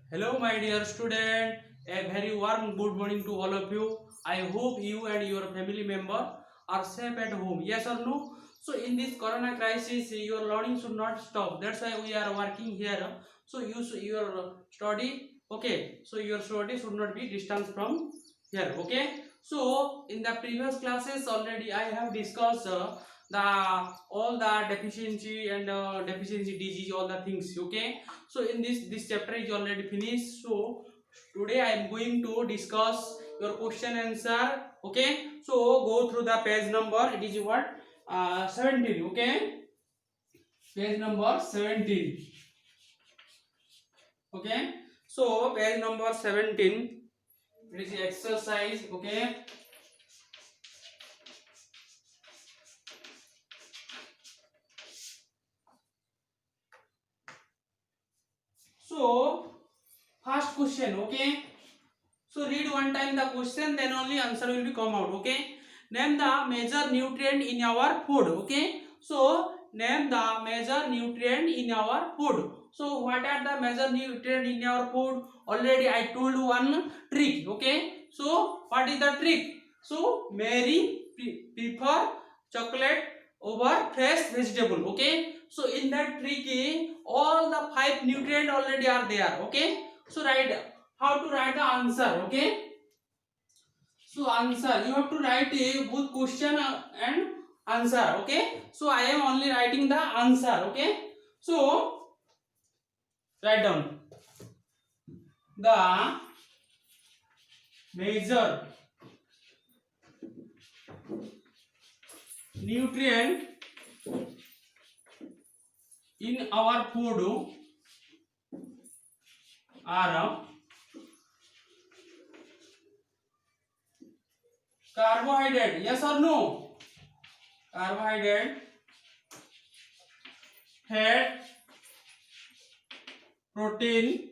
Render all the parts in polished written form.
Hello, my dear student. A very warm good morning to all of you. I hope you and your family member are safe at home. Yes or no? So, in this Corona crisis, your learning should not stop. That's why we are working here. So, your study. Okay. So, your study should not be distance from here. Okay. So, in the previous classes already, I have discussed the all the deficiency and deficiency disease, all the things. Okay. So in this chapter is already finished. So today I am going to discuss your question answer. Okay, so go through the page number. It is what 17. Okay, page number 17. Okay, so page number 17, it is exercise. Okay, so first question. Okay, so read one time the question, then only answer will be come out. Okay. Name the major nutrient in our food. Okay. So name the major nutrient in our food. So what are the major nutrient in our food? Already I told you one trick. Okay. So what is the trick? So Mary prefer chocolate over fresh vegetable. Okay. So in that trick, all the 5 nutrient already are there. Okay. So write how to write the answer. Okay, so answer you have to write a both question and answer. Okay, so I am only writing the answer. Okay, so write down the major nutrient in our food are carbohydrate. Yes or no? Carbohydrate, fat, protein,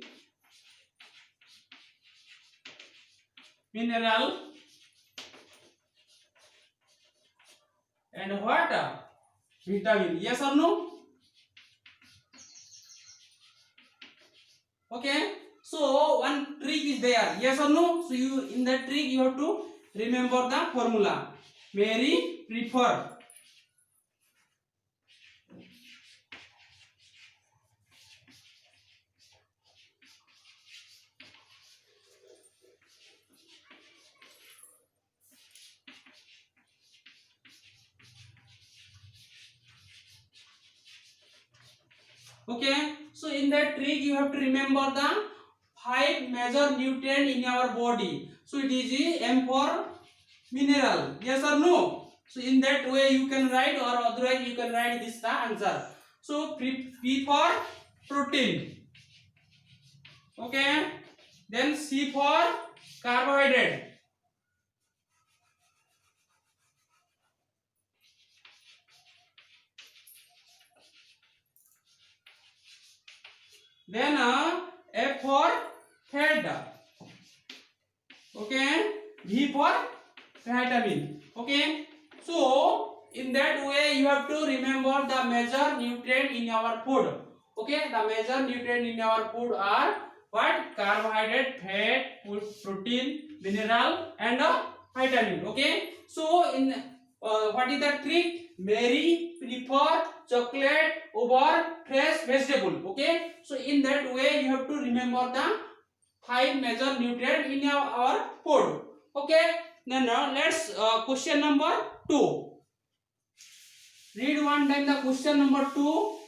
mineral, and what? Vitamin. Yes or no? Okay, so one trick is there. Yes or no? So you in that trick you have to remember the formula. Mary prefer. Okay, so in that trick you have to remember the 5 major nutrient in our body. So it is M for mineral. Yes or no? So in that way you can write, or otherwise you can write this the answer. So P for protein. Okay, then C for carbohydrate. Then F for fat. Okay, V for vitamin. Okay, so in that way you have to remember the major nutrient in our food. Okay, the major nutrient in our food are what? Carbohydrate, fat, protein, mineral, and vitamin. Okay, so in what is the trick? Mary prefer chocolate over fresh vegetable. Okay, so in that way you have to remember the 5 major nutrient in our food. Okay, now let's question number 2. Read one time the question number 2.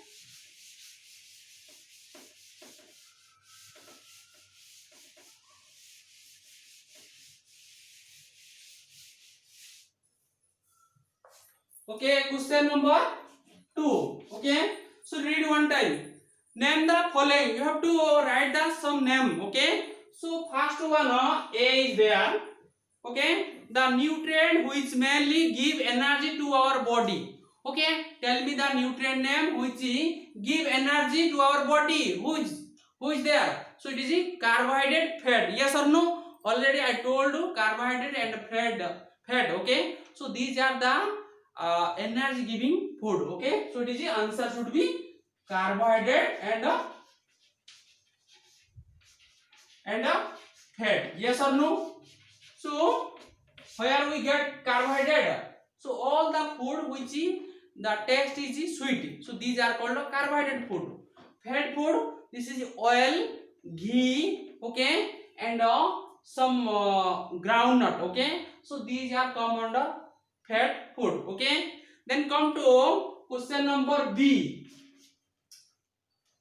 Okay, question number 2. Okay, so read one time. Name the following. You have to write the some name. Okay, so first one A is there. Okay, the nutrient which mainly give energy to our body. Okay, tell me the nutrient name which give energy to our body. Who is there? So it is a carbohydrate, fat. Yes or no? Already I told you carbohydrate and fat. Okay, so these are the energy giving food. Okay, so it is the answer should be carbohydrate and and fat. Yes or no? So where we get carbohydrate? So all the food which is the taste is sweet. So these are called carbohydrate food. Fat food, this is oil, ghee, okay, and some groundnut, okay. So these are come under fat food, okay. Then come to question number B.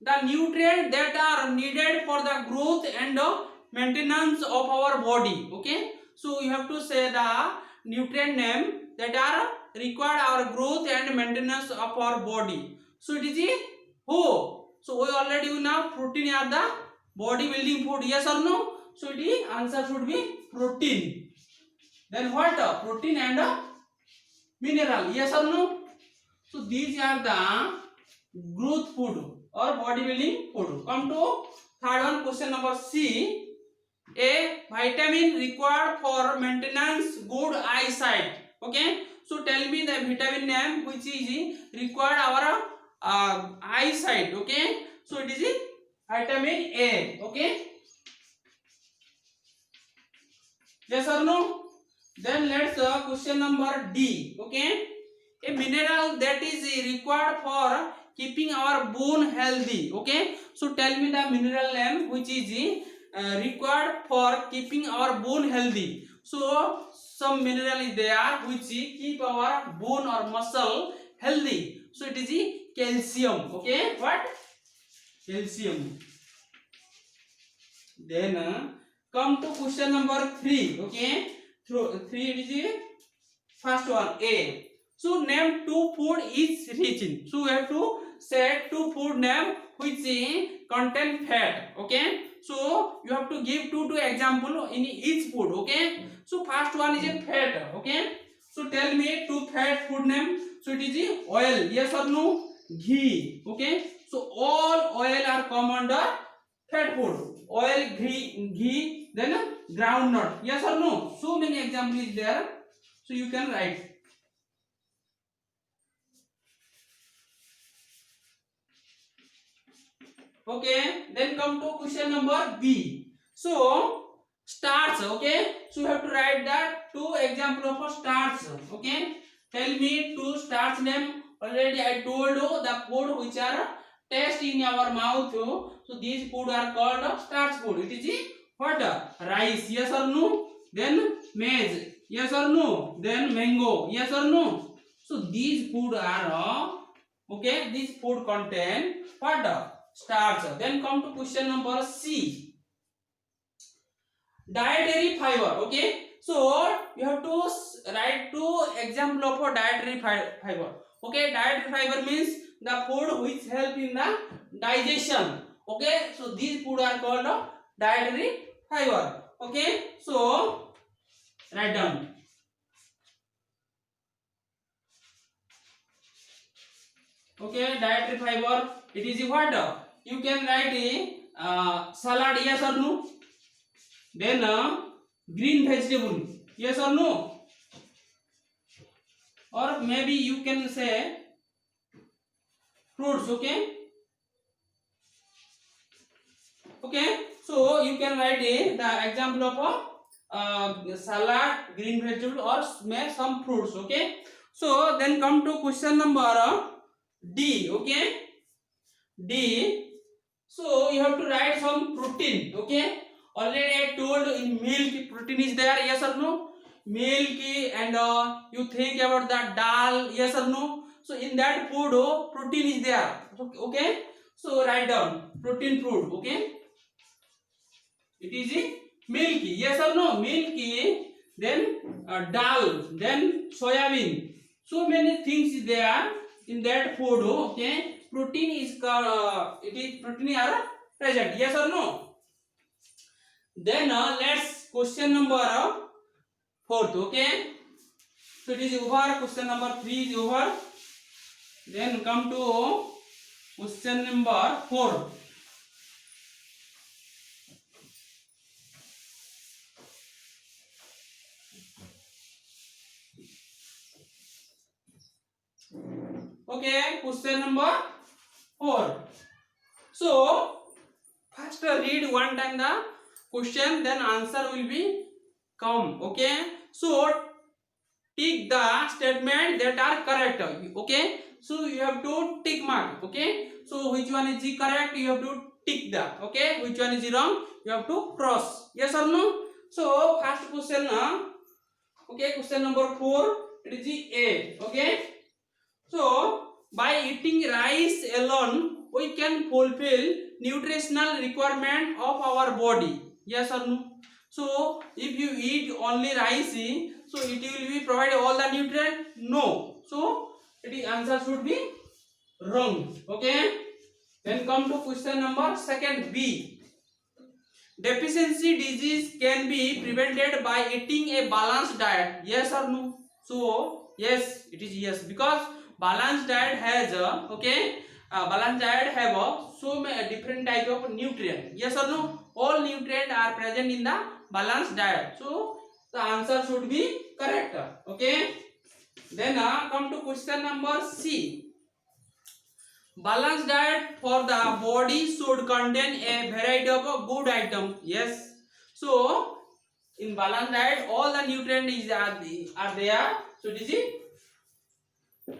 The nutrients that are needed for the growth and maintenance of our body, okay. So you have to say the nutrient name that are required our growth and maintenance of our body. So it is who? So we already know protein are the body building food. Yes or no? So it is answer should be protein. Then what? Protein and mineral. Yes or no? So these are the growth food or bodybuilding food. Come to third one, question number C. A vitamin required for maintenance good eyesight. Okay. So tell me the vitamin name which is required our eyesight. Okay. So it is vitamin A. Okay. Yes or no? Then let's question number D. Okay. A mineral that is required for keeping our bone healthy. Okay. So tell me the mineral name which is required for keeping our bone healthy. So some mineral is there which keep our bone or muscle healthy. So it is calcium. Okay. What? Calcium. Then come to question number 3. Okay. 3 is first one A. So name two food is rich in. So we have to say two food name which contain fat. Okay. So you have to give two example in each food. Okay. So first one is a fat. Okay. So tell me two fat food name. So it is oil. Yes or no? Ghee. Okay. So all oil are come under fat food. Oil, ghee, then groundnut. Yes or no? So many examples is there. So you can write. Okay, then come to question number B. So starch, okay. So you have to write that two example of a starch. Okay, tell me two starch name. Already I told you the food which are taste in our mouth. So these food are called starch food. It is what? Rice. Yes or no? Then maize. Yes or no? Then mango. Yes or no? So these food are okay. These food contain what? Starch. Then come to question number C. Dietary fiber. Okay. So you have to write two example of a dietary fiber. Okay. Dietary fiber means the food which help in the digestion. Okay. So these food are called dietary fiber. Okay. So write down. Okay. Dietary fiber. It is what? You can write a salad. Yes or no? Then green vegetable. Yes or no? Or maybe you can say fruits. Okay. Okay. So you can write the example of a salad, green vegetable, or some fruits. Okay. So then come to question number D. Okay. D. So you have to write some protein. Okay. Already I told in milk protein is there. Yes or no? Milk and you think about the dal. Yes or no? So in that food protein is there. Okay. So write down protein food. Okay. It is milky. Yes or no? Milky. Then dal. Then soya. So many things is there in that food. Okay. Protein is protein are present. Yes or no? Then let's question number 4th. Okay. So it is over. Question number 3 is over. Then come to question number 4. Okay. Question number 4. So first read one time the question, then answer will be come. Okay, so tick the statement that are correct. Okay, so you have to tick mark. Okay, so which one is the correct, you have to tick the. Okay, which one is wrong, you have to cross. Yes or no? So first question, okay, question number 4, it is the A. Okay, so by eating rice alone we can fulfill nutritional requirement of our body. Yes or no? So if you eat only rice, so it will be provide all the nutrient? No. So the answer should be wrong. Okay, then come to question number second, B. Deficiency disease can be prevented by eating a balanced diet. Yes or no? So yes, it is yes, because balanced diet has a, okay, balanced diet have a so many different type of nutrient. Yes or no? All nutrient are present in the balanced diet. So the answer should be correct. Okay. Then come to question number C. Balanced diet for the body should contain a variety of good items. Yes. So in balanced diet all the nutrients are there. So this is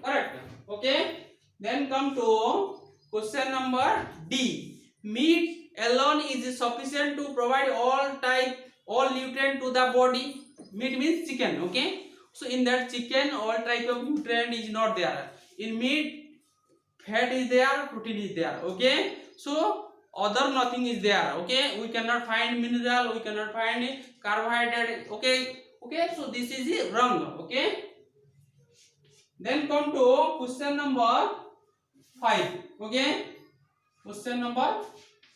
correct. Okay. Then come to question number D. Meat alone is sufficient to provide all nutrient to the body. Meat means chicken. Okay. So in that chicken all type of nutrient is not there. In meat fat is there, protein is there. Okay, so other nothing is there. Okay, we cannot find mineral, we cannot find carbohydrate. Okay, so this is wrong. Okay, then come to question number 5. Okay, question number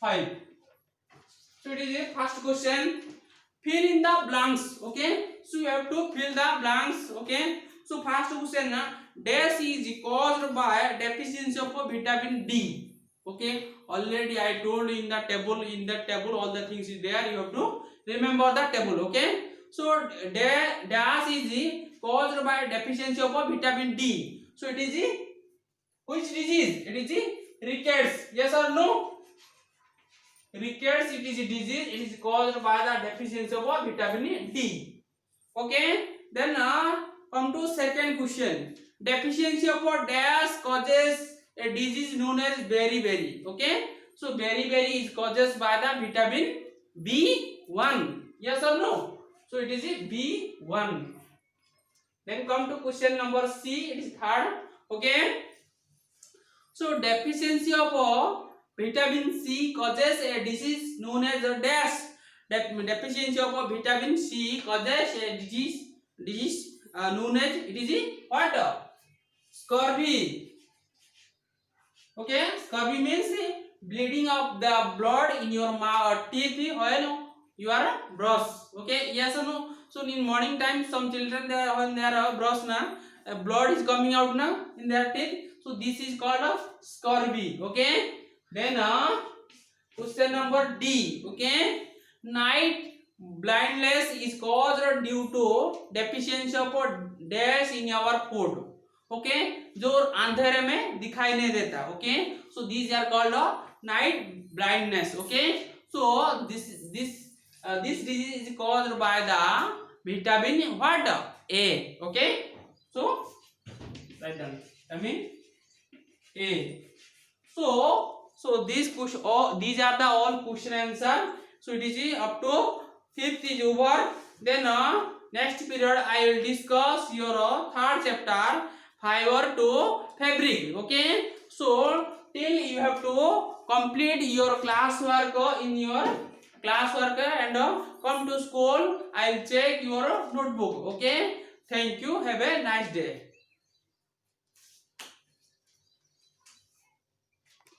5. So it is the first question. Fill in the blanks. Okay, so you have to fill the blanks. Okay, so first question, dash is caused by deficiency of vitamin D. Okay, already I told in the table. In the table all the things is there. You have to remember the table. Okay, so dash is caused by deficiency of vitamin D. So it is the which disease? It is the rickets. Yes or no? Rickets, it is a disease. It is caused by the deficiency of vitamin D. Okay, then come to second question. Deficiency of dash causes a disease known as beriberi. Okay, so beriberi is causes by the vitamin B1. Yes or no? So it is a B1. Then come to question number C. It is third. Okay, so deficiency of vitamin C causes a disease known as a dash. Deficiency of vitamin C causes a disease known as, it is a what? Scurvy. Okay, scurvy means bleeding of the blood in your mouth, teeth when you are brush. Okay, yes or no? So in morning time some children when they are brush blood is coming out in their teeth. So this is called a scurvy. Okay, then question number D. Okay, night blindness is caused due to deficiency of dash in our food. Okay, जो अंधेरे में दिखाई नहीं देता. Okay, so these are called night blindness. Okay, so this disease is caused by the vitamin what? A. Okay, so write down vitamin A. So these are the all question answer. So it is up to 5th is over. Then next period I will discuss your third chapter, fiber to fabric. Okay, so till you have to complete your classwork in your classwork and come to school. I will check your notebook. Okay, thank you, have a nice day.